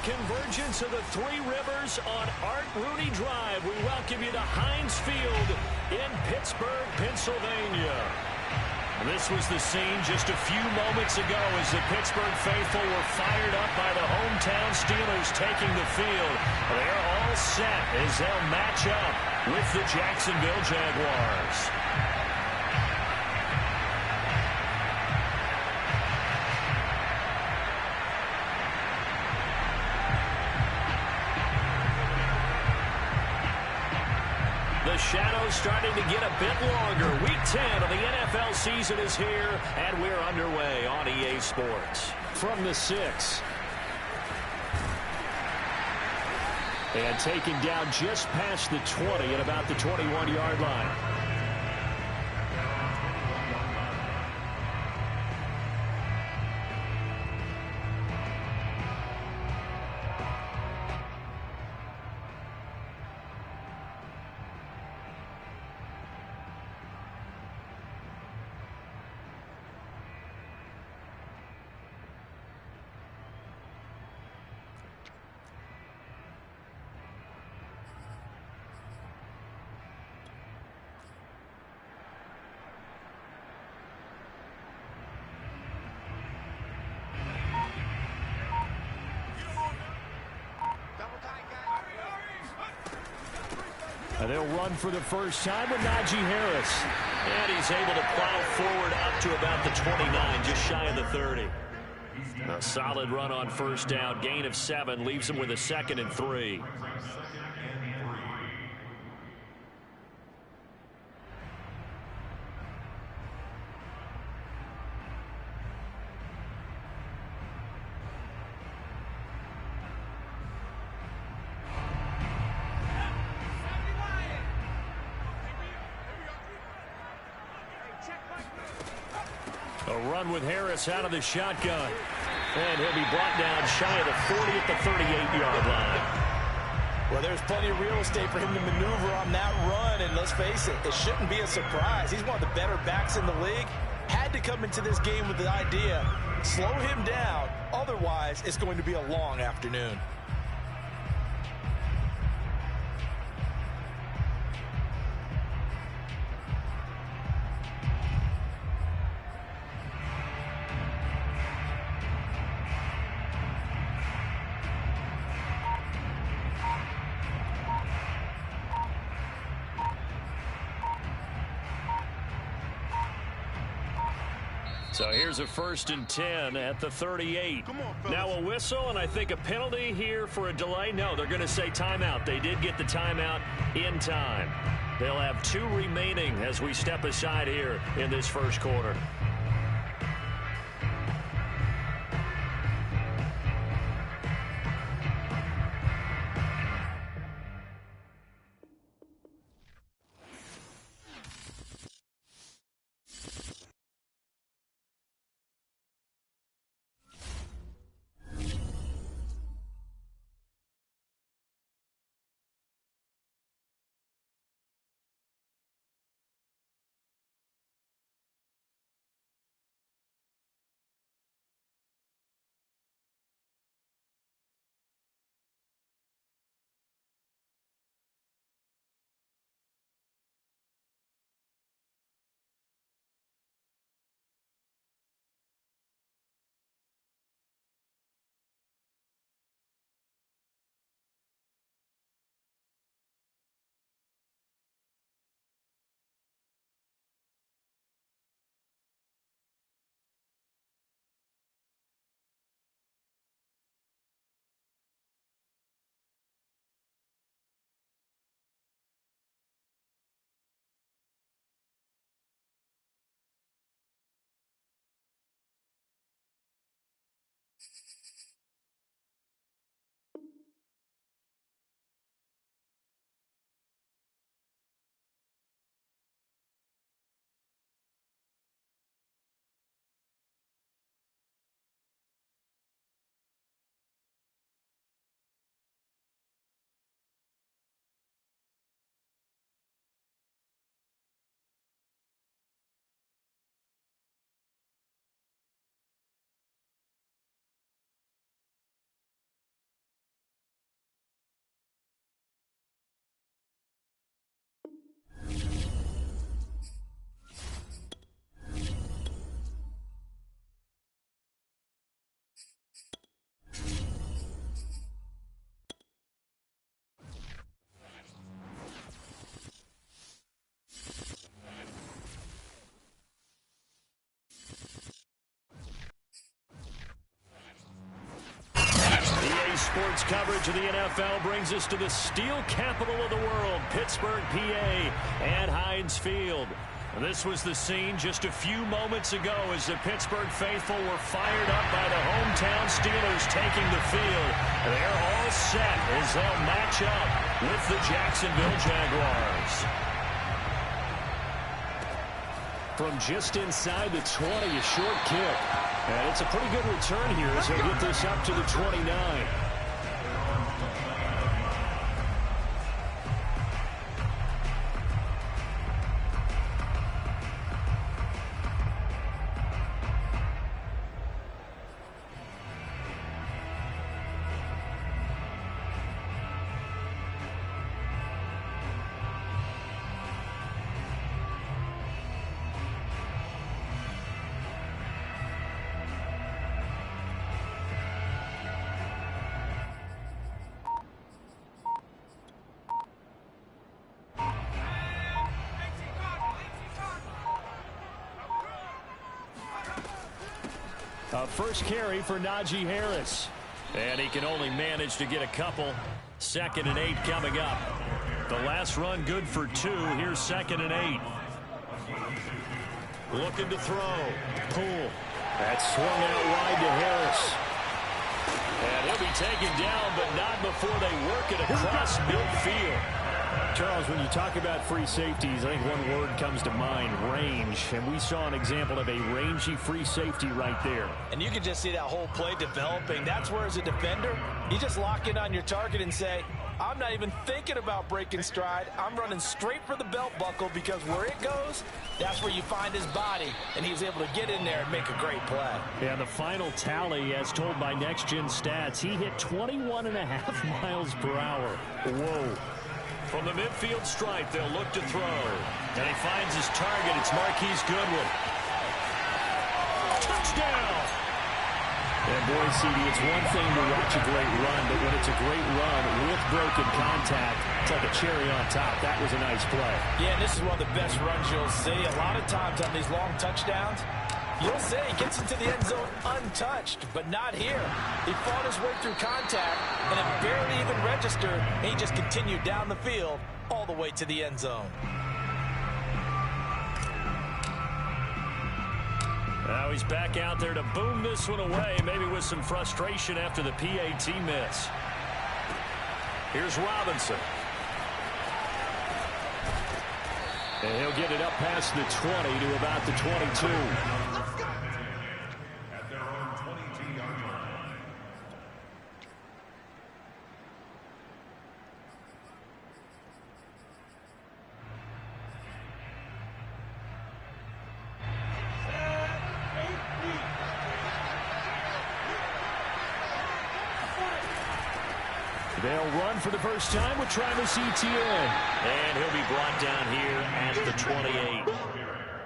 convergence of the Three Rivers on Art Rooney Drive. We welcome you to Heinz Field in Pittsburgh, Pennsylvania. This was the scene just a few moments ago as the Pittsburgh faithful were fired up by the hometown Steelers taking the field. They're all set as they'll match up with the Jacksonville Jaguars. The shadow's starting to get a bit longer. Week 10 of the NFL season is here, and we're underway on EA Sports. From the 6. And taken down just past the 20 at about the 21-yard line. And they'll run for the first time with Najee Harris. And he's able to plow forward up to about the 29, just shy of the 30. A solid run on first down. Gain of 7 leaves him with a 2nd and 3. A run with Harris out of the shotgun. And he'll be brought down shy of the 40 at the 38-yard line. Well, there's plenty of real estate for him to maneuver on that run. And let's face it, it shouldn't be a surprise. He's one of the better backs in the league. Had to come into this game with the idea, slow him down. Otherwise, it's going to be a long afternoon. So here's a 1st and 10 at the 38. Now a whistle, and I think a penalty here for a delay. No, they're going to say timeout. They did get the timeout in time. They'll have 2 remaining as we step aside here in this first quarter. Sports coverage of the NFL brings us to the steel capital of the world, Pittsburgh, PA, and Heinz Field. This was the scene just a few moments ago as the Pittsburgh faithful were fired up by the hometown Steelers taking the field. They're all set as they'll match up with the Jacksonville Jaguars. From just inside the 20, a short kick. And it's a pretty good return here as they'll get this up to the 29. First carry for Najee Harris. And he can only manage to get a couple. 2nd and 8 coming up. The last run good for 2. Here's 2nd and 8. Looking to throw. Pull. That's swung out wide to Harris. And he'll be taken down, but not before they work it across midfield. Charles, when you talk about free safeties, I think one word comes to mind, range. And we saw an example of a rangy free safety right there. And you can just see that whole play developing. That's where, as a defender, you just lock in on your target and say, I'm not even thinking about breaking stride. I'm running straight for the belt buckle, because where it goes, that's where you find his body. And he was able to get in there and make a great play. Yeah, the final tally, as told by Next Gen Stats, he hit 21.5 miles per hour. Whoa. From the midfield stripe, they'll look to throw. And he finds his target. It's Marquise Goodwin. Touchdown! And boy, CD, it's one thing to watch a great run, but when it's a great run with broken contact, it's like a cherry on top. That was a nice play. Yeah, and this is one of the best runs you'll see. A lot of times on these long touchdowns, you'll say he gets into the end zone untouched, but not here. He fought his way through contact, and it barely even registered, and he just continued down the field all the way to the end zone. Now he's back out there to boom this one away, maybe with some frustration after the PAT miss. Here's Robinson. And he'll get it up past the 20 to about the 22. At their own 22-yard line. They'll run for the first time with Travis Etienne. And he'll be brought down here at the 28.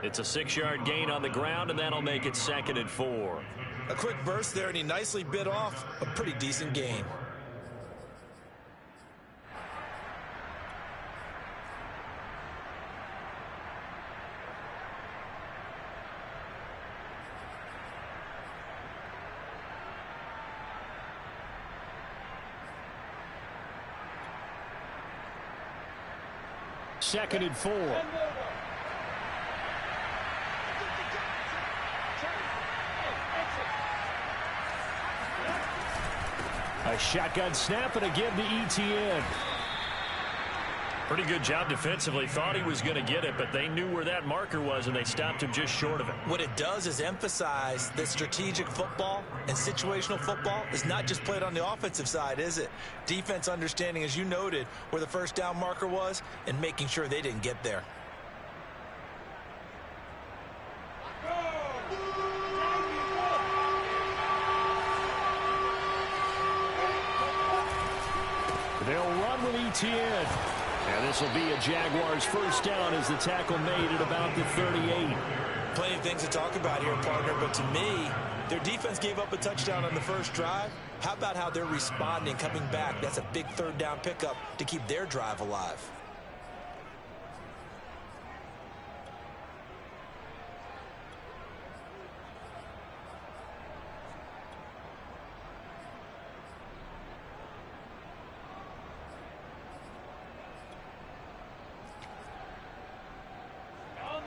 It's a 6-yard gain on the ground, and that'll make it 2nd and 4. A quick burst there, and he nicely bit off a pretty decent gain. Second and 4. A shotgun snap and a give to Etienne. Pretty good job defensively. Thought he was going to get it, but they knew where that marker was, and they stopped him just short of it. What it does is emphasize that strategic football and situational football is not just played on the offensive side, is it? Defense understanding, as you noted, where the first down marker was and making sure they didn't get there. They'll run with Etienne. And this will be a Jaguars first down as the tackle made at about the 38. Plenty of things to talk about here, partner, but to me, their defense gave up a touchdown on the first drive. How about how they're responding, coming back? That's a big third down pickup to keep their drive alive.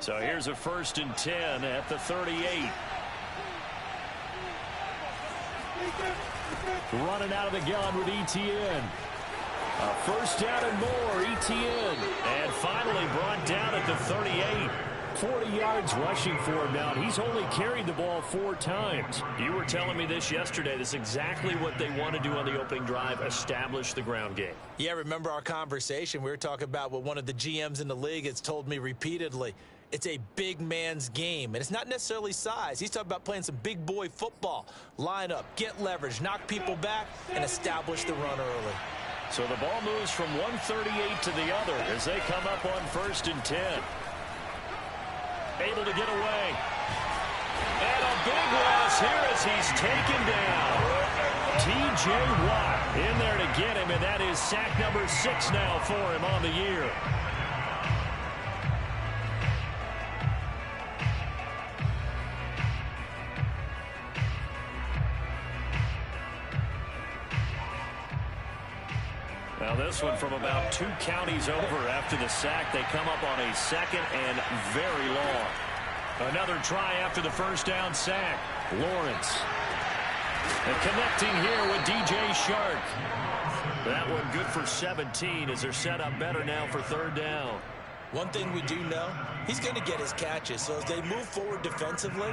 So here's a 1st and 10 at the 38. Running out of the gun with Etienne. A 1st down and more, Etienne. And finally brought down at the 38. 40 yards rushing for him now, and he's only carried the ball 4 times. You were telling me this yesterday. This is exactly what they want to do on the opening drive, establish the ground game. Yeah, remember our conversation? We were talking about what one of the GMs in the league has told me repeatedly. It's a big man's game, and it's not necessarily size. He's talking about playing some big boy football. Line up, get leverage, knock people back, and establish the run early. So the ball moves from 138 to the other as they come up on 1st and 10. Able to get away. And a big loss here as he's taken down. T.J. Watt in there to get him, and that is sack number 6 now for him on the year. Now this one from about 2 counties over after the sack. They come up on a 2nd and very long. Another try after the 1st down sack. Lawrence. And connecting here with D.J. Shark. That one good for 17 as they're set up better now for 3rd down. One thing we do know, he's going to get his catches. So as they move forward defensively,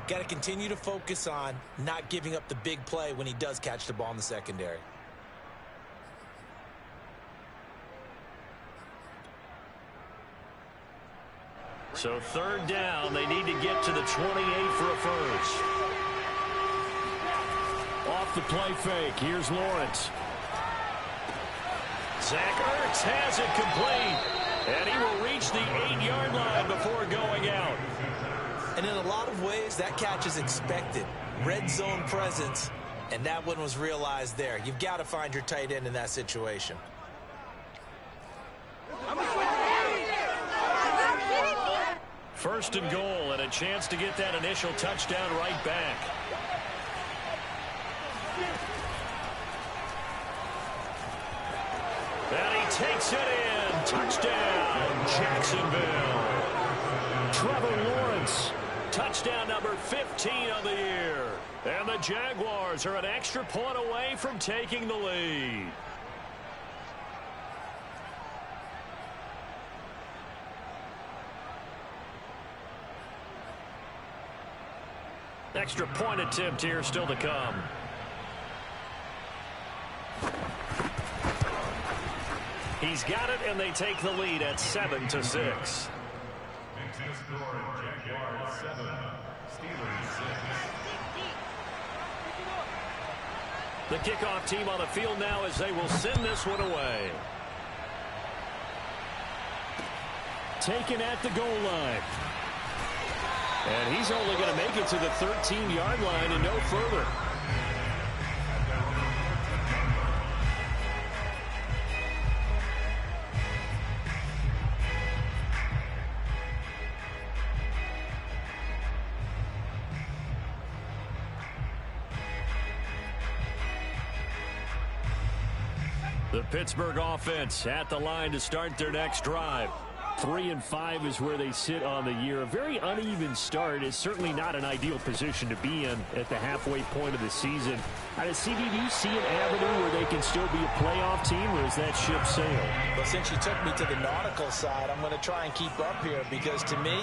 got to continue to focus on not giving up the big play when he does catch the ball in the secondary. So 3rd down, they need to get to the 28 for a 1st. Off the play fake, here's Lawrence. Zach Ertz has it complete, and he will reach the 8-yard line before going out. And in a lot of ways, that catch is expected. Red zone presence, and that one was realized there. You've got to find your tight end in that situation. First and goal, and a chance to get that initial touchdown right back. And he takes it in. Touchdown, Jacksonville. Trevor Lawrence, touchdown number 15 of the year. And the Jaguars are an extra point away from taking the lead. Extra point attempt here still to come. He's got it, and they take the lead at 7-6. Into the score, Jaguars 7, Steelers 6. The kickoff team on the field now as they will send this one away. Taken at the goal line. And he's only going to make it to the 13-yard line and no further. The Pittsburgh offense at the line to start their next drive. 3-5 is where they sit on the year. A very uneven start is certainly not an ideal position to be in at the halfway point of the season. Out of CV, do you see an avenue where they can still be a playoff team, or is that ship sailed? Well, since you took me to the nautical side, I'm going to try and keep up here because to me,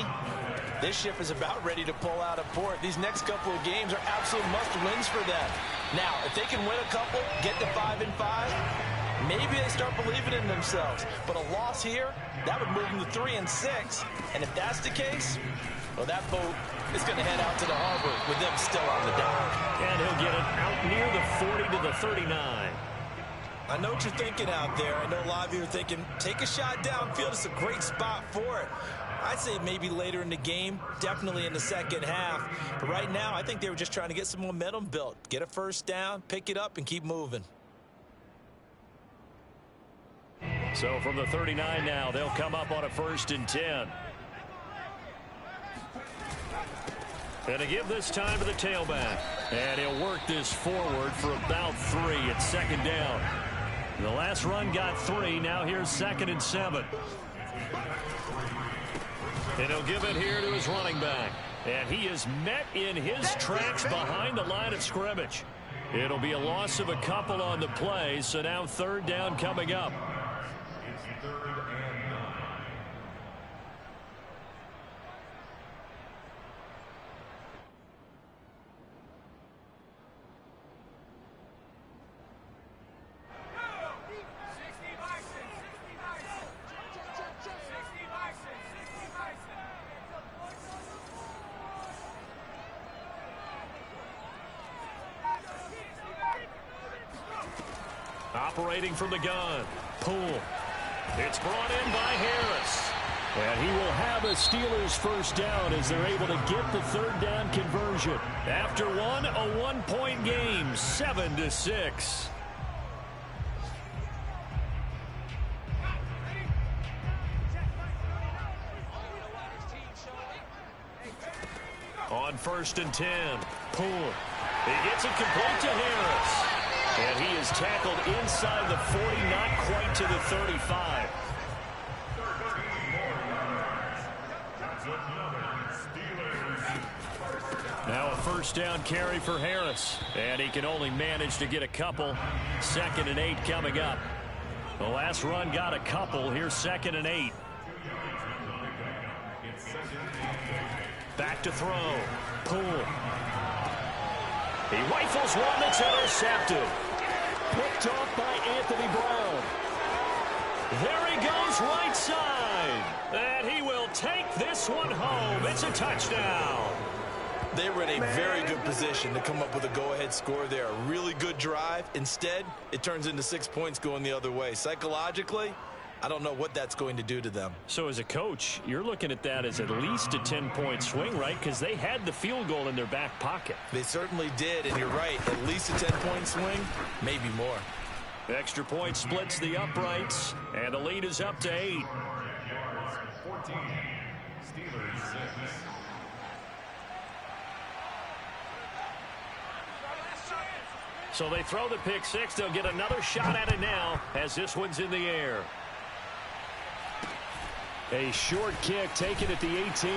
this ship is about ready to pull out of port. These next couple of games are absolute must-wins for them. Now, if they can win a couple, get to 5-5, maybe they start believing in themselves. But a loss here, that would move them to 3-6. And if that's the case, well, that boat is going to head out to the harbor with them still on the dock. And he'll get it out near the 40 to the 39. I know what you're thinking out there. I know a lot of you are thinking, take a shot downfield. It's a great spot for it. I'd say maybe later in the game, definitely in the second half. But right now, I think they were just trying to get some momentum built. Get a first down, pick it up, and keep moving. So from the 39 now, they'll come up on a 1st and 10. And to give this time to the tailback. And he'll work this forward for about 3 at 2nd down. The last run got 3. Now here's 2nd and 7. And he'll give it here to his running back. And he is met in his tracks behind the line of scrimmage. It'll be a loss of a couple on the play, so now third down coming up. It's third and 9. Operating from the gun. Poole. It's brought in by Harris. And he will have a Steelers first down as they're able to get the third down conversion. After a one-point game, 7-6. On 1st and 10, Poole. He gets it complete to Harris. And he is tackled inside the 40, not quite to the 35. Now a first down carry for Harris. And he can only manage to get a couple. 2nd and 8 coming up. The last run got a couple. Here's 2nd and 8. Back to throw. Poole. He rifles one that's intercepted. Picked off by Anthony Brown. There he goes right side. And he will take this one home. It's a touchdown. They were in a very good position to come up with a go-ahead score there. A really good drive. Instead, it turns into 6 points going the other way. Psychologically, I don't know what that's going to do to them. So as a coach, you're looking at that as at least a 10-point swing, right? Because they had the field goal in their back pocket. They certainly did, and you're right. At least a 10-point swing, maybe more. Extra point splits the uprights, and the lead is up to 8. 14. Steelers 6. So they throw the pick six. They'll get another shot at it now as this one's in the air. A short kick taken at the 18.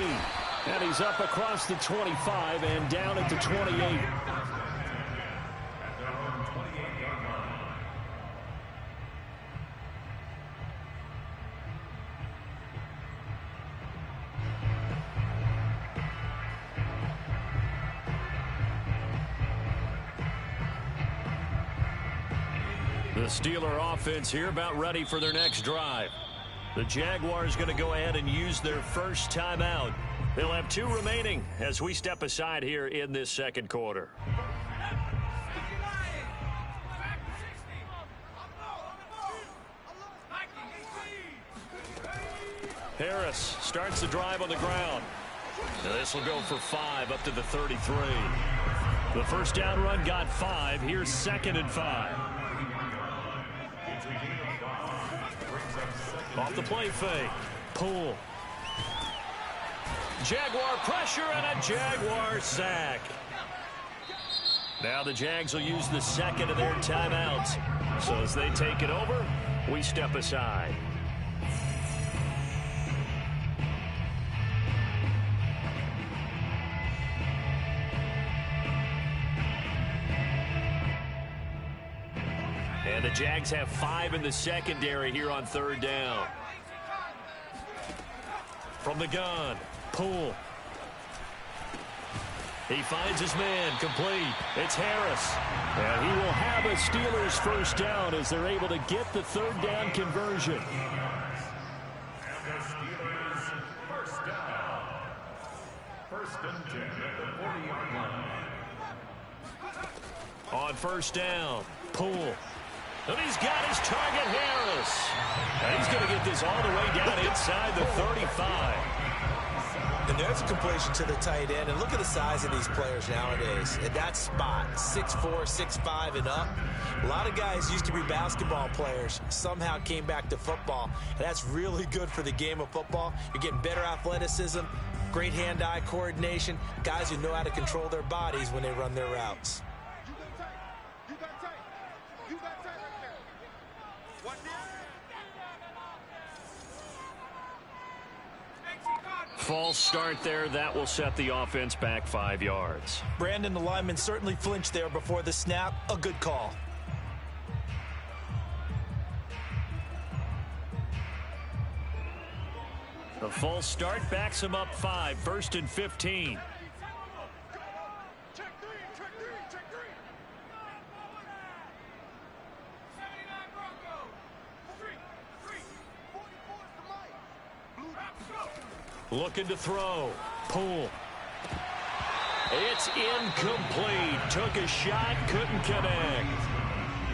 And he's up across the 25 and down at the 28. The Steeler offense here about ready for their next drive. The Jaguars going to go ahead and use their first timeout. They'll have 2 remaining as we step aside here in this second quarter. Harris starts the drive on the ground. Now this will go for 5 up to the 33. The first down run got 5. Here's 2nd and 5. Off the play fake. Poole. Jaguar pressure and a Jaguar sack. Now the Jags will use the second of their timeouts. So as they take it over, we step aside. And the Jags have 5 in the secondary here on third down. From the gun, Poole. He finds his man, complete. It's Harris. And he will have a Steelers first down as they're able to get the third down conversion. And the Steelers first down. 1st and 10 at the 40-yard line. On first down, Poole. And he's got his target, Harris. And he's going to get this all the way down inside the 35. And there's a completion to the tight end. And look at the size of these players nowadays. At that spot, 6'4", 6'5", and up. A lot of guys used to be basketball players, somehow came back to football. And that's really good for the game of football. You're getting better athleticism, great hand-eye coordination, guys who know how to control their bodies when they run their routes. False start there. That will set the offense back 5 yards. Brandon, the lineman certainly flinched there before the snap. A good call. The false start backs him up 5. 1st and 15. Looking to throw. Pull. It's incomplete. Took a shot, couldn't connect.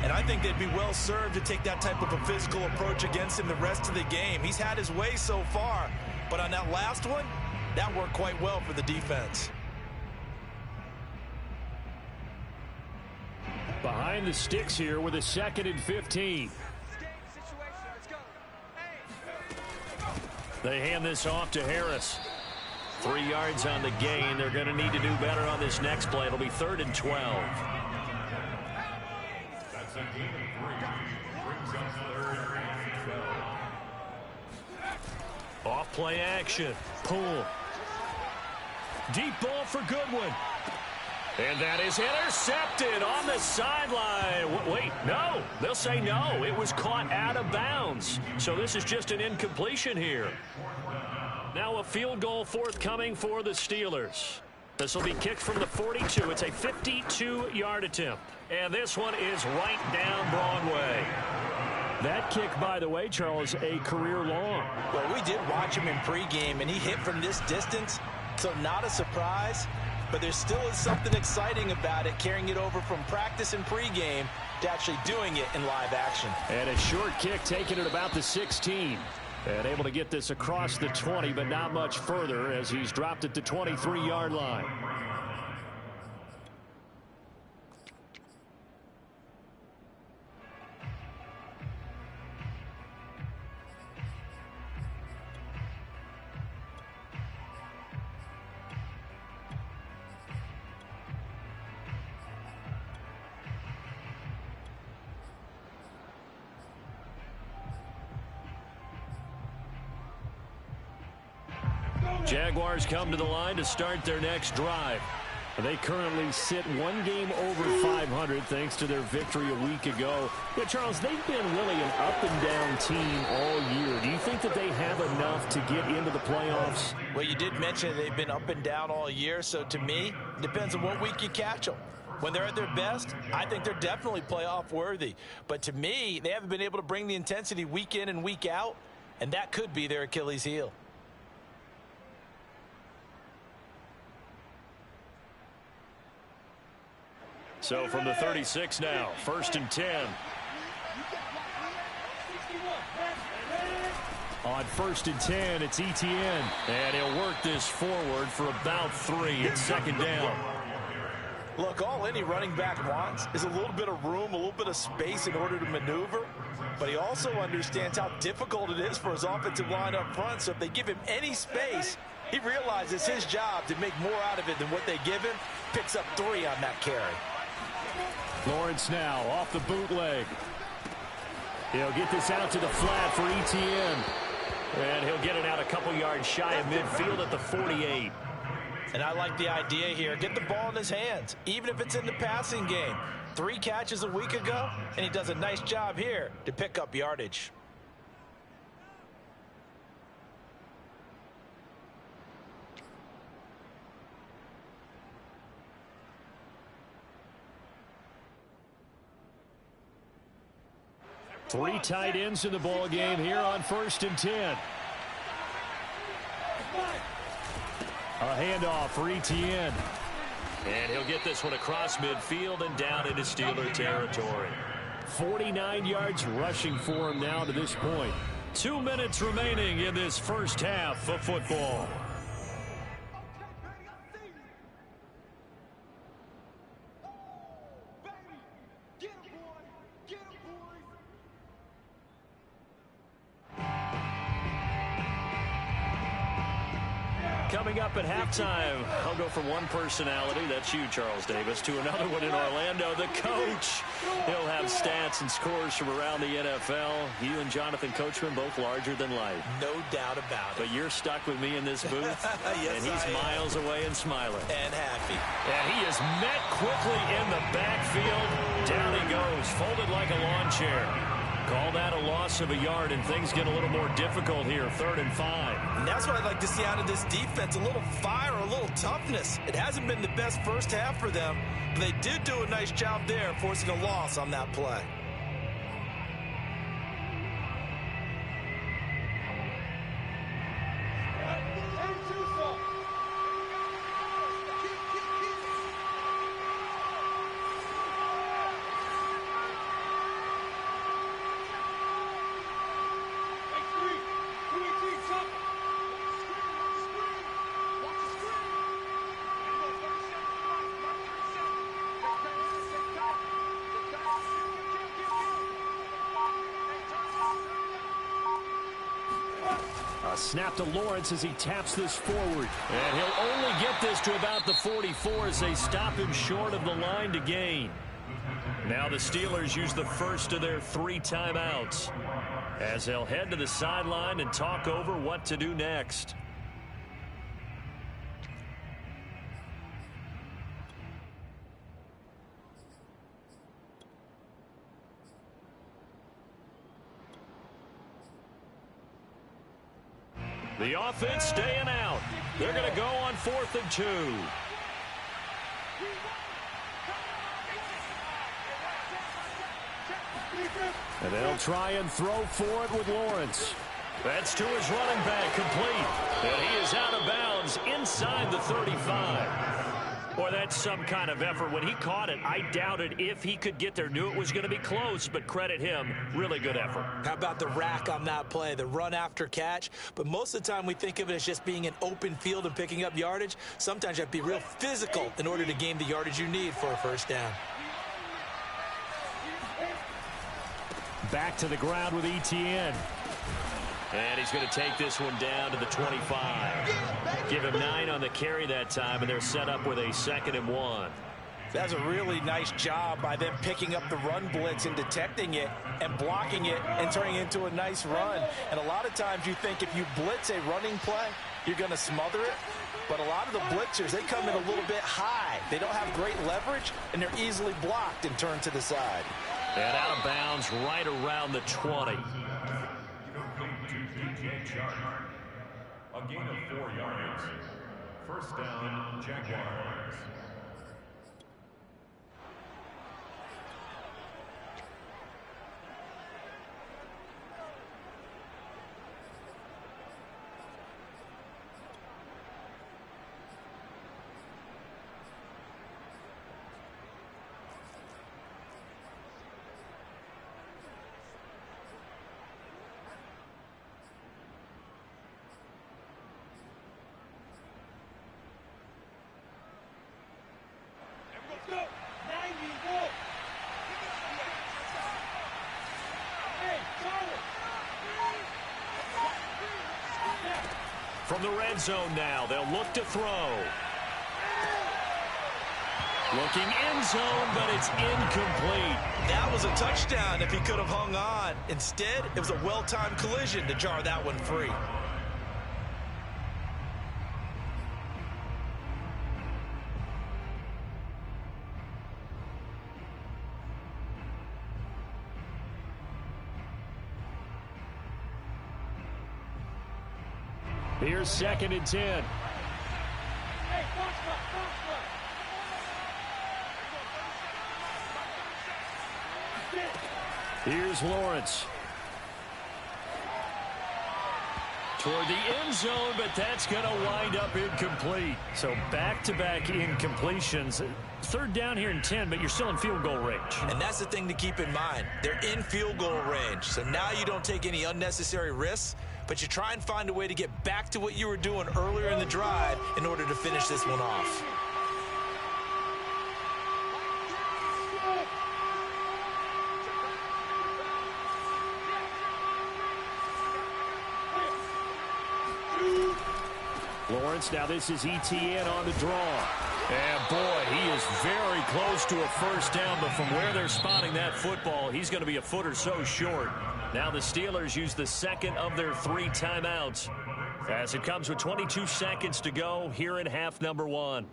And I think they'd be well served to take that type of a physical approach against him the rest of the game. He's had his way so far, but on that last one, that worked quite well for the defense. Behind the sticks here with a 2nd and 15. They hand this off to Harris. 3 yards on the gain. They're going to need to do better on this next play. It'll be 3rd and 12. That's a gain of 3. Brings us 3rd and 12. Off play action. Pull. Deep ball for Goodwin. And that is intercepted on the sideline. Wait, no. They'll say no. It was caught out of bounds. So this is just an incompletion here. Now a field goal forthcoming for the Steelers. This will be kicked from the 42. It's a 52-yard attempt. And this one is right down Broadway. That kick, by the way, Charles, a career long. Well, we did watch him in pregame, and he hit from this distance, so not a surprise. But there still is something exciting about it, carrying it over from practice and pregame to actually doing it in live action. And a short kick taken at about the 16. And able to get this across the 20, but not much further as he's dropped at the 23-yard line. Jaguars come to the line to start their next drive. They currently sit 1 game over 500 thanks to their victory a week ago. Yeah, Charles, they've been really an up-and-down team all year. Do you think that they have enough to get into the playoffs? Well, you did mention they've been up and down all year, so to me, it depends on what week you catch them. When they're at their best, I think they're definitely playoff worthy. But to me, they haven't been able to bring the intensity week in and week out, and that could be their Achilles heel. So from the 36 now, 1st and 10. On 1st and 10, it's Etienne. And he'll work this forward for about 3. It's 2nd down. Look, all any running back wants is a little bit of room, a little bit of space in order to maneuver. But he also understands how difficult it is for his offensive line up front. So if they give him any space, he realizes his job to make more out of it than what they give him. Picks up 3 on that carry. Lawrence now off the bootleg. He'll get this out to the flat for Etienne. And he'll get it out a couple yards shy of midfield at the 48. And I like the idea here. Get the ball in his hands, even if it's in the passing game. 3 catches a week ago, and he does a nice job here to pick up yardage. Three tight ends in the ball game here on 1st and 10. A handoff for Etienne. And he'll get this one across midfield and down into Steeler territory. 49 yards rushing for him now to this point. 2 minutes remaining in this first half of football. Coming up at halftime. I'll go from one personality, that's you, Charles Davis, to another one in Orlando, the coach. He'll have stats and scores from around the NFL. You and Jonathan Coachman both larger than life. No doubt about it. But you're stuck with me in this booth, yes, and he's miles away and smiling. And happy. And he is met quickly in the backfield. Down he goes, folded like a lawn chair. Call that a loss of a yard, and things get a little more difficult here, 3rd and 5. And that's what I'd like to see out of this defense, a little fire, a little toughness. It hasn't been the best first half for them, but they did do a nice job there, forcing a loss on that play. Snap to Lawrence as he taps this forward. And he'll only get this to about the 44 as they stop him short of the line to gain. Now the Steelers use the first of their 3 timeouts as they'll head to the sideline and talk over what to do next. The offense staying out. They're going to go on 4th and 2. And they'll try and throw for it with Lawrence. That's to his running back, complete. And he is out of bounds inside the 35. Boy, that's some kind of effort. When he caught it, I doubted if he could get there. Knew it was going to be close, but credit him. Really good effort. How about the rack on that play, the run after catch? But most of the time we think of it as just being an open field and picking up yardage. Sometimes you have to be real physical in order to gain the yardage you need for a first down. Back to the ground with Etienne. And he's going to take this one down to the 25. Give him 9 on the carry that time, and they're set up with a 2nd and 1. That's a really nice job by them picking up the run blitz and detecting it and blocking it and turning it into a nice run. And a lot of times you think if you blitz a running play, you're going to smother it. But a lot of the blitzers, they come in a little bit high. They don't have great leverage, and they're easily blocked and turned to the side. And out of bounds right around the 20. A gain of 4 yards. First down, Jaguars. From the red zone now, they'll look to throw. Looking end zone, but it's incomplete. That was a touchdown if he could have hung on. Instead, it was a well-timed collision to jar that one free. Here's 2nd and 10. Here's Lawrence. Toward the end zone, but that's going to wind up incomplete. So back-to-back incompletions. 3rd down here and 10, but you're still in field goal range. And that's the thing to keep in mind. They're in field goal range. So now you don't take any unnecessary risks, but you try and find a way to get back to what you were doing earlier in the drive in order to finish this one off. Lawrence. Now this is ETN on the draw. And boy, he is very close to a first down, but from where they're spotting that football, he's going to be a foot or so short. Now the Steelers use the second of their 3 timeouts as it comes with 22 seconds to go here in half number 1.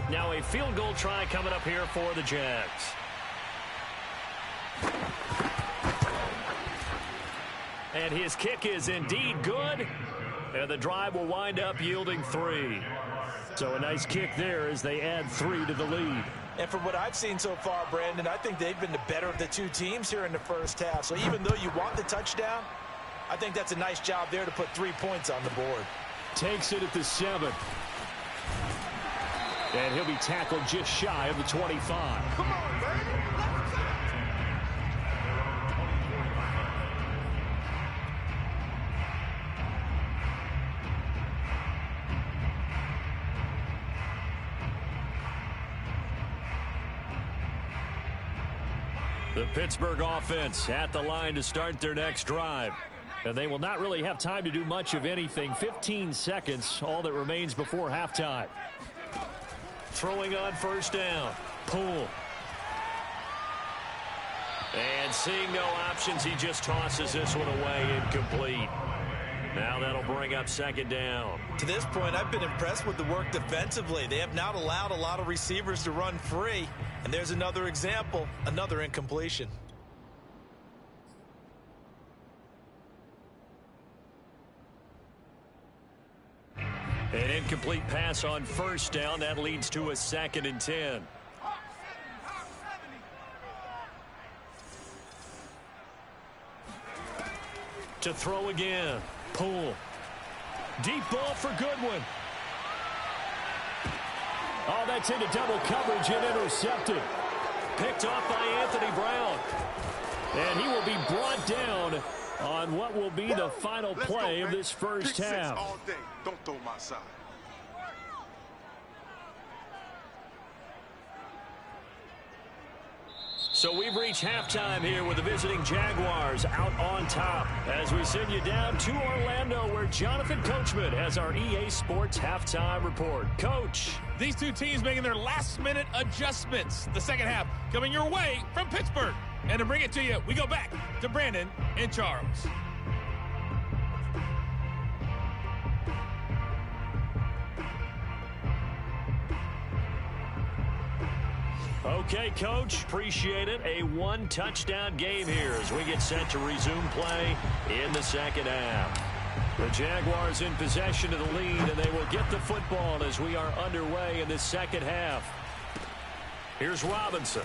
Now a field goal try coming up here for the Jags. And his kick is indeed good. And the drive will wind up yielding 3. So a nice kick there as they add 3 to the lead. And from what I've seen so far, Brandon, I think they've been the better of the 2 teams here in the first half. So even though you want the touchdown, I think that's a nice job there to put 3 points on the board. Takes it at the 7. And he'll be tackled just shy of the 25. Come on, man. The Pittsburgh offense at the line to start their next drive. And they will not really have time to do much of anything. 15 seconds, all that remains before halftime. Throwing on first down. Poole. And seeing no options, he just tosses this one away, incomplete. Now that'll bring up second down. To this point, I've been impressed with the work defensively. They have not allowed a lot of receivers to run free. And there's another example, another incompletion. An incomplete pass on first down. That leads to a 2nd and 10. To throw again. Poole. Deep ball for Goodwin. Oh, that's into double coverage and intercepted. Picked off by Anthony Brown. And he will be brought down on what will be the final play of this first half. All day. Don't throw my side. So we've reached halftime here with the visiting Jaguars out on top as we send you down to Orlando where Jonathan Coachman has our EA Sports halftime report. Coach. These 2 teams making their last-minute adjustments. The second half coming your way from Pittsburgh. And to bring it to you, we go back to Brandon and Charles. Okay, Coach, appreciate it. A 1-touchdown game here as we get set to resume play in the second half. The Jaguars in possession of the lead, and they will get the football as we are underway in this second half. Here's Robinson.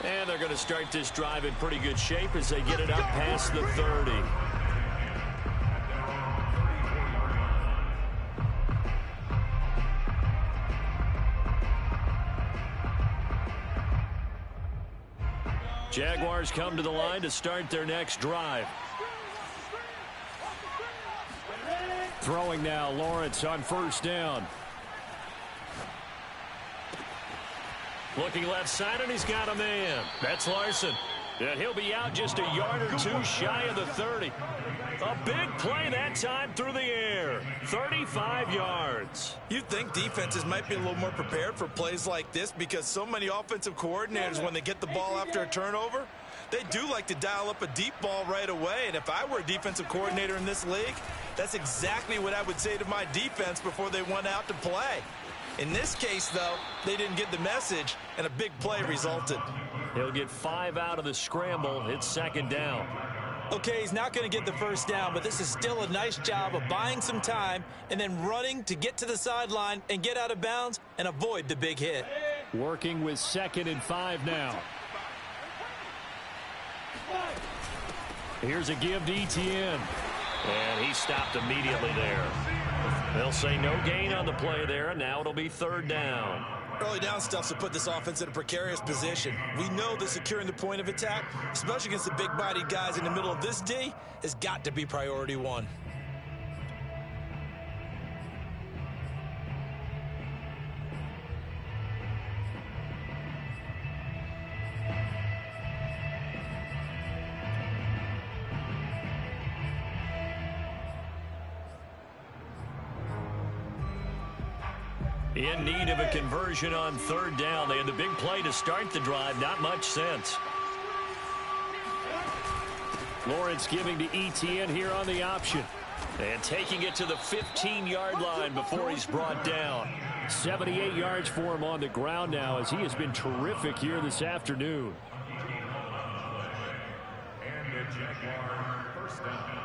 And they're going to start this drive in pretty good shape as they get it up past the 30. Jaguars come to the line to start their next drive. Throwing now, Lawrence on first down. Looking left side, and he's got a man. That's Larson. And he'll be out just a yard or 2 shy of the 30. A big play that time through the air. 35 yards. You'd think defenses might be a little more prepared for plays like this because so many offensive coordinators, when they get the ball after a turnover, they do like to dial up a deep ball right away. And if I were a defensive coordinator in this league, that's exactly what I would say to my defense before they went out to play. In this case, though, they didn't get the message, and a big play resulted. He'll get 5 out of the scramble. It's second down. Okay, he's not going to get the first down, but this is still a nice job of buying some time and then running to get to the sideline and get out of bounds and avoid the big hit. Working with 2nd and 5 now. Here's a give to ETN. And he stopped immediately there. They'll say no gain on the play there, and now it'll be third down. Early down stuff to put this offense in a precarious position. We know that securing the point of attack, especially against the big-bodied guys in the middle of this D, has got to be priority one. In need of a conversion on third down. They had the big play to start the drive. Not much sense. Lawrence giving to Etienne here on the option. And taking it to the 15-yard line before he's brought down. 78 yards for him on the ground now as he has been terrific here this afternoon. And the Jaguar first down.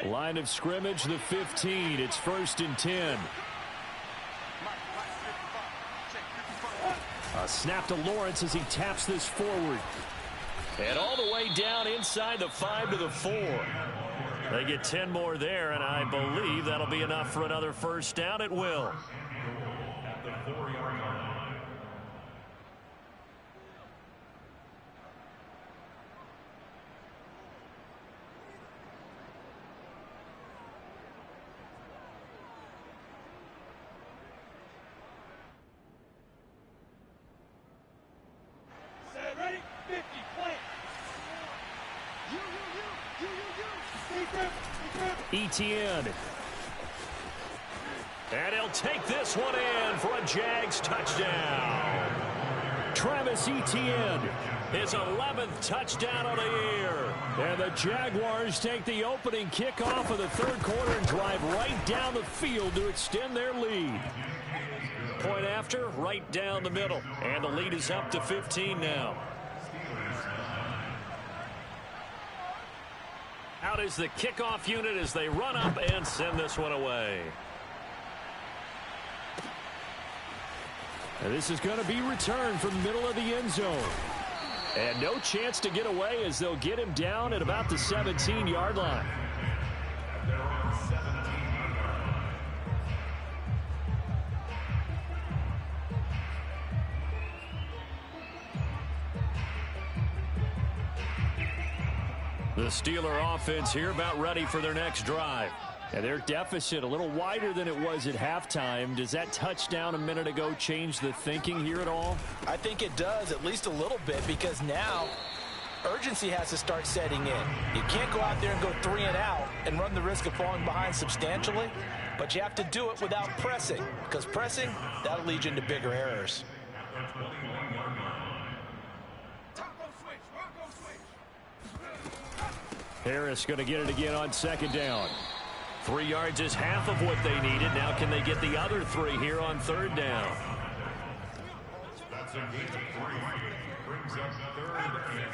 Line of scrimmage, the 15. It's 1st and 10. A snap to Lawrence as he taps this forward. And all the way down inside the 5 to the 4. They get 10 more there, and I believe that'll be enough for another first down. It will. At the 4-yard line. Etienne. And he'll take this one in for a Jags touchdown. Travis Etienne. His 11th touchdown of the year. And the Jaguars take the opening kickoff of the third quarter and drive right down the field to extend their lead. Point after, right down the middle. And the lead is up to 15 now. Out is the kickoff unit as they run up and send this one away. And this is going to be returned from the middle of the end zone. And no chance to get away as they'll get him down at about the 17-yard line. They're on 17-yard line. The Steeler offense here about ready for their next drive. And their deficit a little wider than it was at halftime. Does that touchdown a minute ago change the thinking here at all? I think it does, at least a little bit, because now urgency has to start setting in. You can't go out there and go 3 and out and run the risk of falling behind substantially, but you have to do it without pressing, because pressing, that'll lead you into bigger errors. Harris going to get it again on second down. 3 yards is half of what they needed. Now can they get the other 3 here on third down? That's a gain of 3. Brings up 3rd and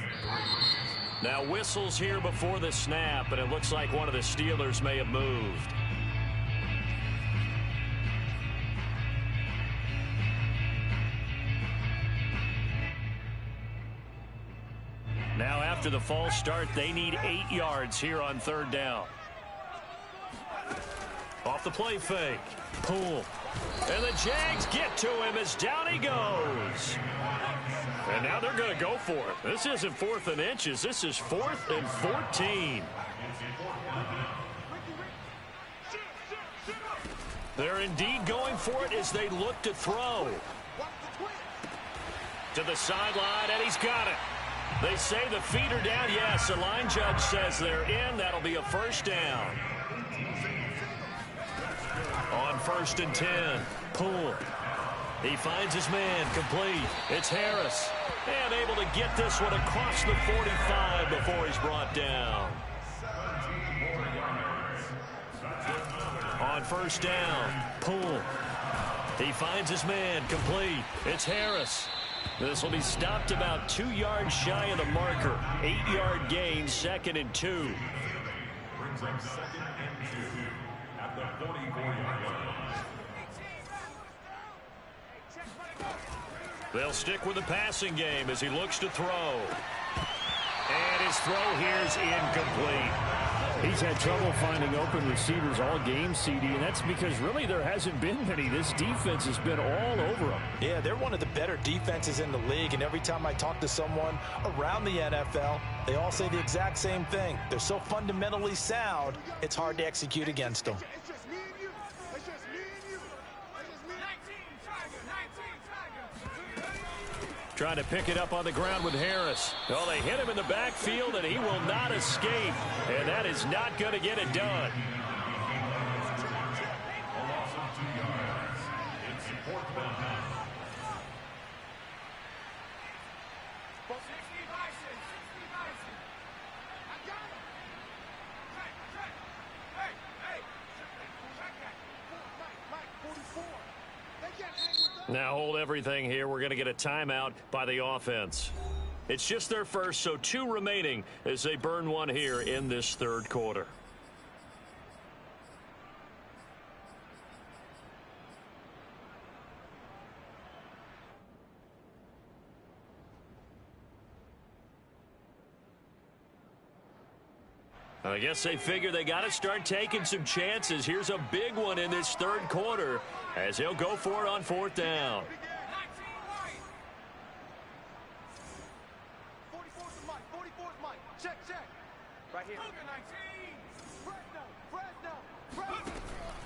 3. Now whistles here before the snap, and it looks like one of the Steelers may have moved. Now after the false start, they need 8 yards here on third down. Off the play fake. Poole. And the Jags get to him as down he goes. And now they're going to go for it. This isn't 4th and inches. This is 4th and 14. They're indeed going for it as they look to throw. To the sideline, and he's got it. They say the feet are down. Yes, the line judge says they're in. That'll be a first down. On 1st and 10, Poole. He finds his man, complete. It's Harris. And able to get this one across the 45 before he's brought down. On 1st down, Poole. He finds his man, complete. It's Harris. This will be stopped about 2 yards shy of the marker. 8-yard gain, 2nd and 2. Brings up 2nd and 2 at the 44-yard line. They'll stick with the passing game as he looks to throw. And his throw here is incomplete. He's had trouble finding open receivers all game, CD, and that's because really there hasn't been many. This defense has been all over them. Yeah, they're one of the better defenses in the league, and every time I talk to someone around the NFL, they all say the exact same thing. They're so fundamentally sound, it's hard to execute against them. It's just me and you. It's just me and you. It's just me. 19 Tigers. Trying to pick it up on the ground with Harris. Oh, they hit him in the backfield, and he will not escape. And that is not going to get it done. Now hold everything here. We're going to get a timeout by the offense. It's just their first, so 2 remaining as they burn one here in this third quarter. I guess they figure they got to start taking some chances. Here's a big one in this third quarter as he'll go for it on 4th down. 44's the mic. 44's mic. Check. Right here. Fresno.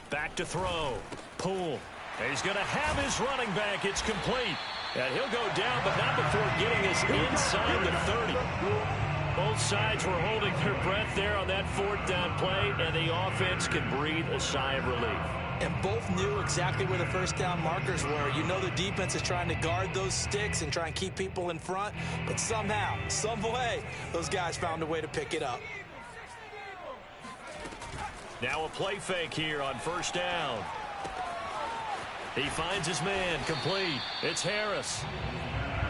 Back to throw. Poole. And he's going to have his running back. It's complete. And he'll go down, but not before getting us inside the 30. Both sides were holding their breath there on that 4th down play, and the offense can breathe a sigh of relief. And both knew exactly where the first down markers were. You know the defense is trying to guard those sticks and try and keep people in front, but somehow, some way, those guys found a way to pick it up. Now a play fake here on 1st down. He finds his man, complete. It's Harris.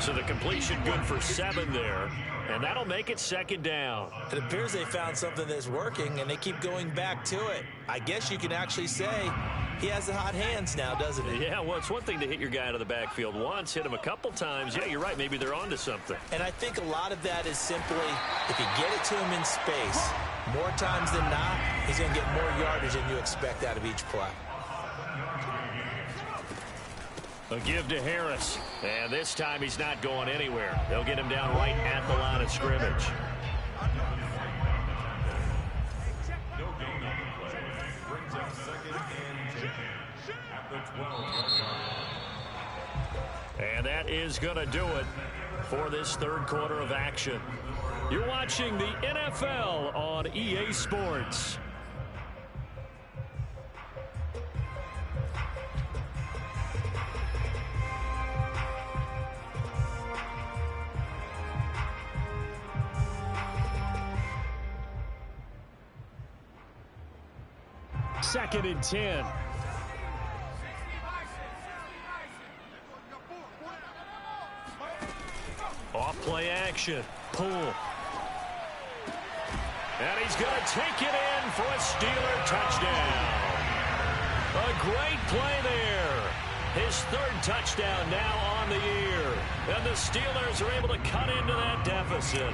So the completion good for 7 there. And that'll make it 2nd down. It appears they found something that's working, and they keep going back to it. I guess you can actually say he has the hot hands now, doesn't he? Yeah, well, it's one thing to hit your guy out of the backfield once, hit him a couple times. Yeah, you're right. Maybe they're onto something. And I think a lot of that is simply if you get it to him in space, more times than not, he's going to get more yardage than you expect out of each play. A give to Harris. And this time he's not going anywhere. They'll get him down right at the line of scrimmage. No gain on the play. Brings up 2nd and 10 at the 12-yard line. And that is going to do it for this third quarter of action. You're watching the NFL on EA Sports. Second and 10. Off play action. Poole. And he's going to take it in for a Steeler touchdown. A great play there. His 3rd touchdown now on the year. And the Steelers are able to cut into that deficit.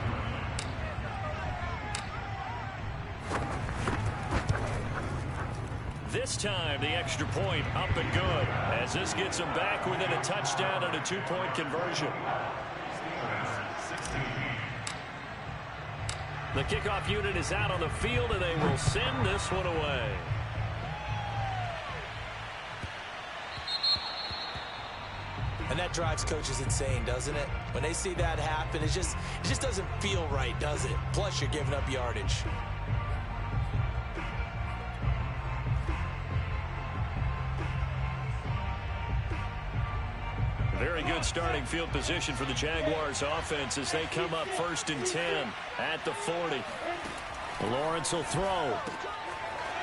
This time, the extra point up and good, as this gets them back within a touchdown and a 2-point conversion. The kickoff unit is out on the field, and they will send this one away. And that drives coaches insane, doesn't it? When they see that happen, it just doesn't feel right, does it? Plus, you're giving up yardage. Very good starting field position for the Jaguars offense as they come up 1st and 10 at the 40. Lawrence will throw.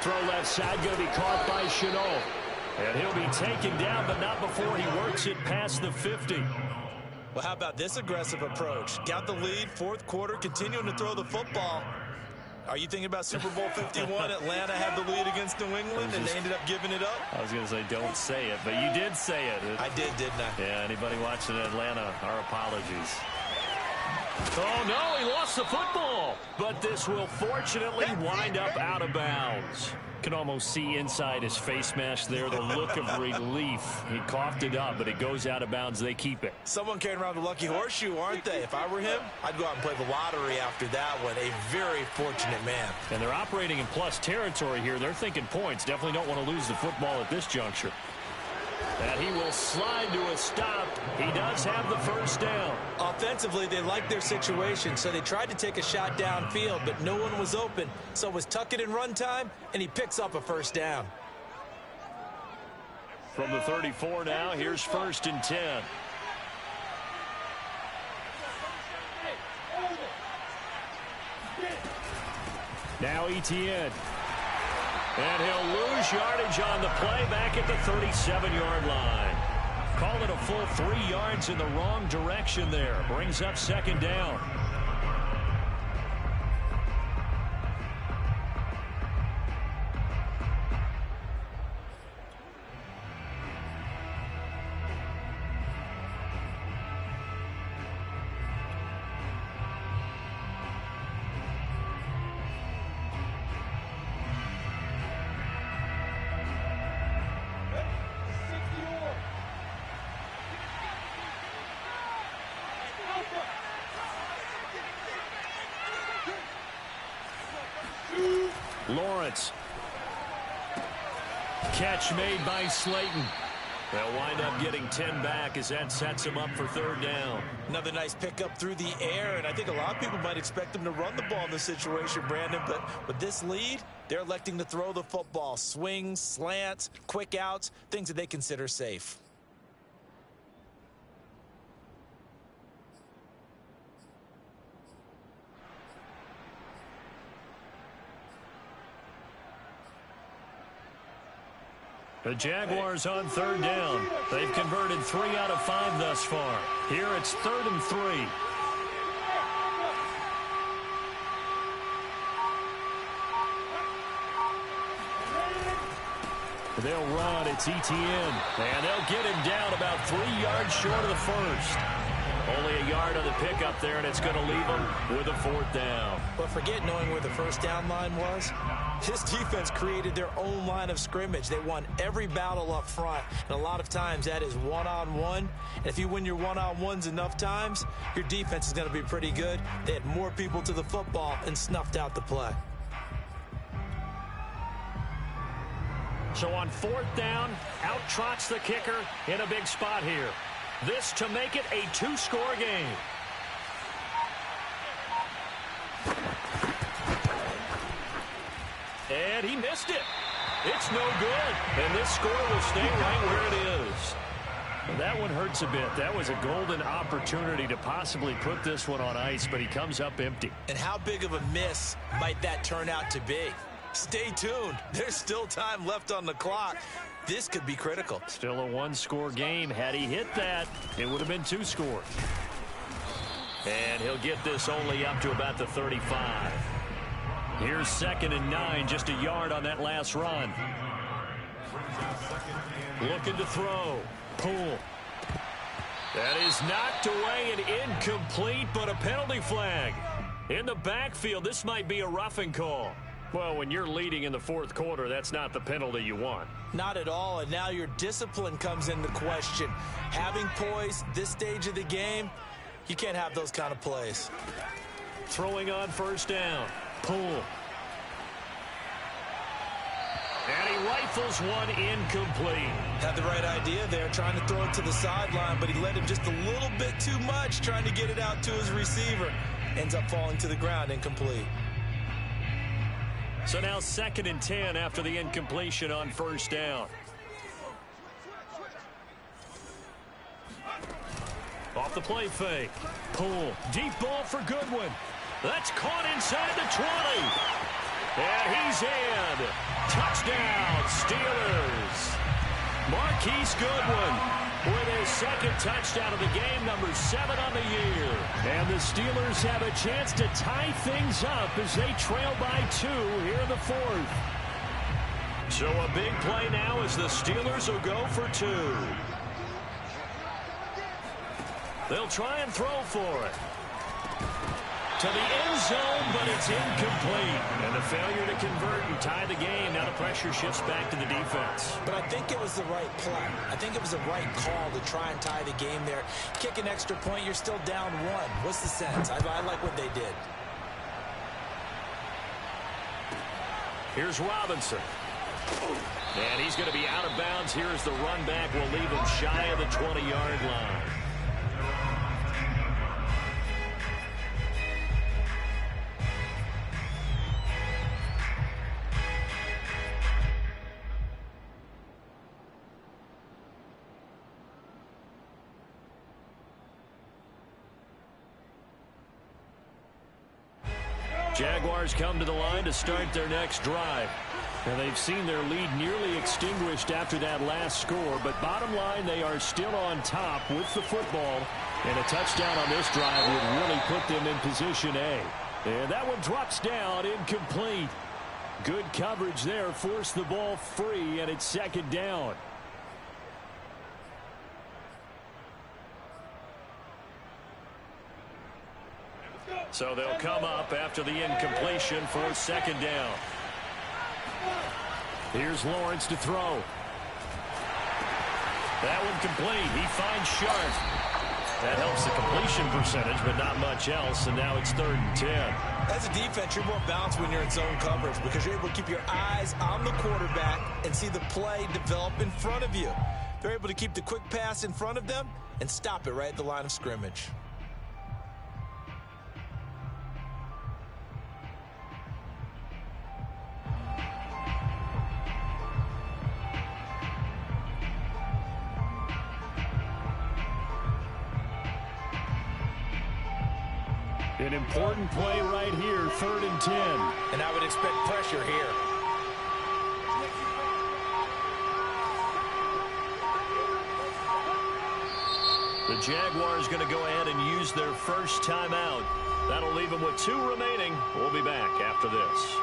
Throw left side, going to be caught by Chenault. And he'll be taken down, but not before he works it past the 50. Well, how about this aggressive approach? Got the lead, 4th quarter, continuing to throw the football. Are you thinking about Super Bowl 51? Atlanta had the lead against New England, and they ended up giving it up? I was going to say don't say it, but you did say it. I did, didn't I? Yeah, anybody watching Atlanta, our apologies. Oh, no, he lost the football. But this will fortunately wind up out of bounds. Can almost see inside his face mask there the look of relief. He coughed it up, but it goes out of bounds. They keep it. Someone carrying around the lucky horseshoe, aren't they? If I were him, I'd go out and play the lottery after that one. A very fortunate man. And they're operating in plus territory here. They're thinking points. Definitely don't want to lose the football at this juncture. And he will slide to a stop. He does have the first down. Offensively, they liked their situation, so they tried to take a shot downfield, but no one was open. So it was tuck it and run time, and he picks up a first down. From the 34 now, here's 1st and 10. Now Etienne. And he'll lose yardage on the play back at the 37-yard line. Call it a full 3 yards in the wrong direction there. Brings up 2nd down. Lawrence. Catch made by Slayton. They'll wind up getting 10 back as that sets him up for 3rd down. Another nice pickup through the air, and I think a lot of people might expect them to run the ball in this situation, Brandon, but with this lead, they're electing to throw the football. Swings, slants, quick outs, things that they consider safe. The Jaguars on 3rd down. They've converted 3 out of 5 thus far. Here it's 3rd and 3. They'll run. It's Etienne. And they'll get him down about 3 yards short of the first. Only a yard on the pickup there, and it's going to leave him with a 4th down. But forget knowing where the first down line was. This defense created their own line of scrimmage. They won every battle up front, and a lot of times that is one-on-one. And if you win your one-on-ones enough times, your defense is going to be pretty good. They had more people to the football and snuffed out the play. So on 4th down, out trots the kicker in a big spot here. This to make it a 2-score game. And he missed it. It's no good. And this score will stay right where it is. That one hurts a bit. That was a golden opportunity to possibly put this one on ice, but he comes up empty. And how big of a miss might that turn out to be? Stay tuned. There's still time left on the clock. This could be critical. Still a 1-score game. Had he hit that, it would have been 2 scores. And he'll get this only up to about the 35. Here's 2nd and 9, just a yard on that last run. Looking to throw. Poole. That is knocked away and incomplete, but a penalty flag. In the backfield, this might be a roughing call. Well, when you're leading in the 4th quarter, that's not the penalty you want. Not at all, and now your discipline comes into question. Having poise this stage of the game, you can't have those kind of plays. Throwing on 1st down. Poole. And he rifles one incomplete. Had the right idea there, trying to throw it to the sideline, but he let him just a little bit too much, trying to get it out to his receiver. Ends up falling to the ground, incomplete. So now 2nd and 10 after the incompletion on 1st down. Off the play fake. Poole. Deep ball for Goodwin. That's caught inside the 20. And he's in. Touchdown, Steelers. Marquise Goodwin with his second touchdown of the game, number 7 on the year. And the Steelers have a chance to tie things up as they trail by 2 here in the 4th. So a big play now as the Steelers will go for 2. They'll try and throw for it. To the end zone, but it's incomplete. And a failure to convert and tie the game. Now the pressure shifts back to the defense. But I think it was the right play. I think it was the right call to try and tie the game there. Kick an extra point, you're still down 1. What's the sense? I like what they did. Here's Robinson. And he's going to be out of bounds here as the run back will leave him shy of the 20-yard line. Jaguars come to the line to start their next drive. And they've seen their lead nearly extinguished after that last score. But bottom line, they are still on top with the football. And a touchdown on this drive would really put them in position A. And that one drops down, incomplete. Good coverage there, forced the ball free, and it's second down. So they'll come up after the incompletion for second down. Here's Lawrence to throw. That one complete. He finds Sharp. That helps the completion percentage, but not much else, and now it's 3rd and 10. As a defense, you're more balanced when you're in zone coverage because you're able to keep your eyes on the quarterback and see the play develop in front of you. They're able to keep the quick pass in front of them and stop it right at the line of scrimmage. An important play right here, 3rd and 10. And I would expect pressure here. The Jaguars going to go ahead and use their first timeout. That'll leave them with 2 remaining. We'll be back after this.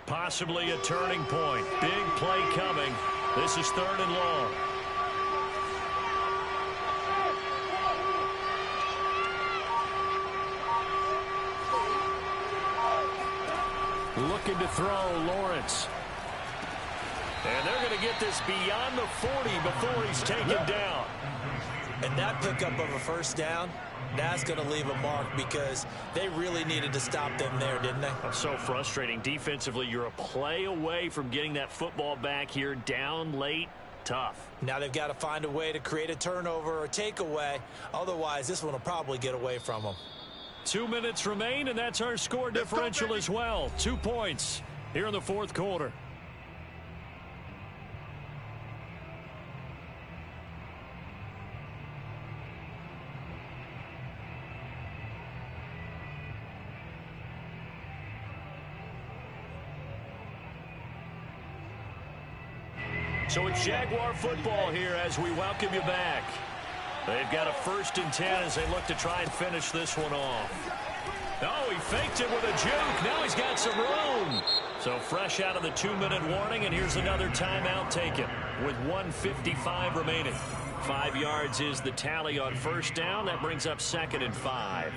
Possibly a turning point. Big play coming. This is 3rd and long. Looking to throw, Lawrence. And they're going to get this beyond the 40 before he's taken down. And that pickup of a first down, that's going to leave a mark because they really needed to stop them there, didn't they? That's so frustrating. Defensively, you're a play away from getting that football back here down late. Tough. Now they've got to find a way to create a turnover or takeaway. Otherwise, this one will probably get away from them. 2 minutes remain, and that's our score differential as well. 2 points here in the 4th quarter. So it's Jaguar football here as we welcome you back. They've got a 1st and 10 as they look to try and finish this one off. Oh, he faked it with a juke. Now he's got some room. So fresh out of the 2-minute warning, and here's another timeout taken with 1:55 remaining. 5 yards is the tally on first down. That brings up 2nd and 5.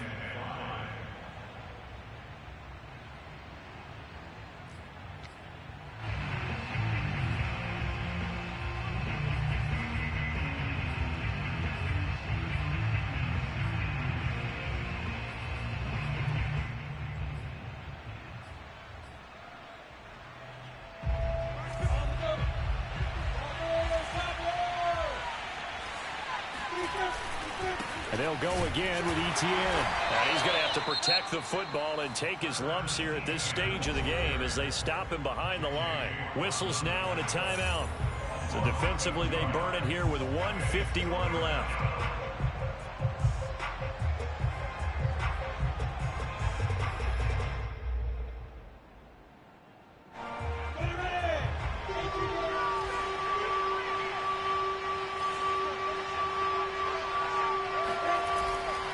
They'll go again with Etienne. And he's going to have to protect the football and take his lumps here at this stage of the game as they stop him behind the line. Whistles now and a timeout. So defensively, they burn it here with 1:51 left.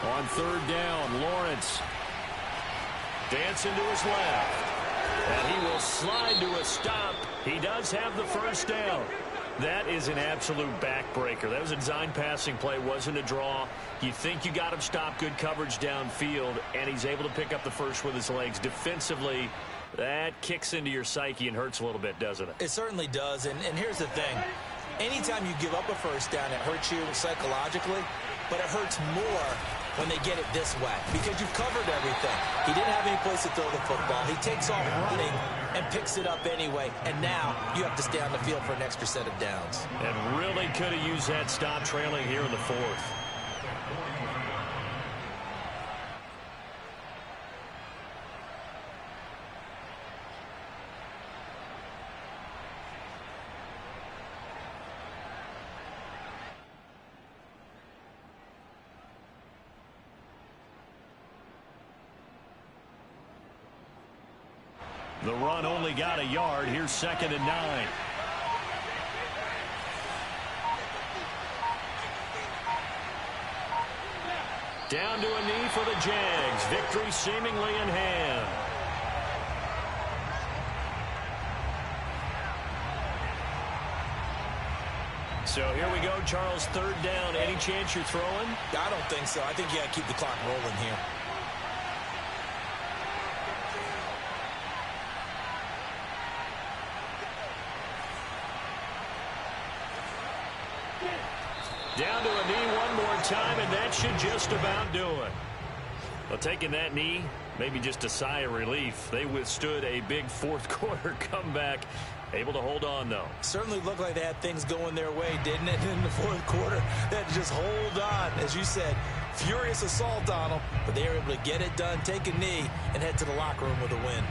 On third down, Lawrence dancing to his left. And he will slide to a stop. He does have the first down. That is an absolute backbreaker. That was a design passing play, wasn't a draw. You think you got him stopped, good coverage downfield, and he's able to pick up the first with his legs. Defensively, that kicks into your psyche and hurts a little bit, doesn't it? It certainly does, and here's the thing. Anytime you give up a first down, it hurts you psychologically, but it hurts more when they get it this way because you've covered everything. He didn't have any place to throw the football. He takes off running and picks it up anyway, and now you have to stay on the field for an extra set of downs. And really could have used that stop trailing here in the fourth. The run only got a yard. Here's 2nd and 9. Down to a knee for the Jags. Victory seemingly in hand. So here we go, Charles, 3rd down. Any chance you're throwing? I don't think so. I think you got to keep the clock rolling here. Down to a knee one more time, and that should just about do it. Well, taking that knee, maybe just a sigh of relief. They withstood a big fourth-quarter comeback. Able to hold on, though. Certainly looked like they had things going their way, didn't it, in the fourth quarter? They had to just hold on. As you said, furious assault on them, but they were able to get it done, take a knee, and head to the locker room with a win.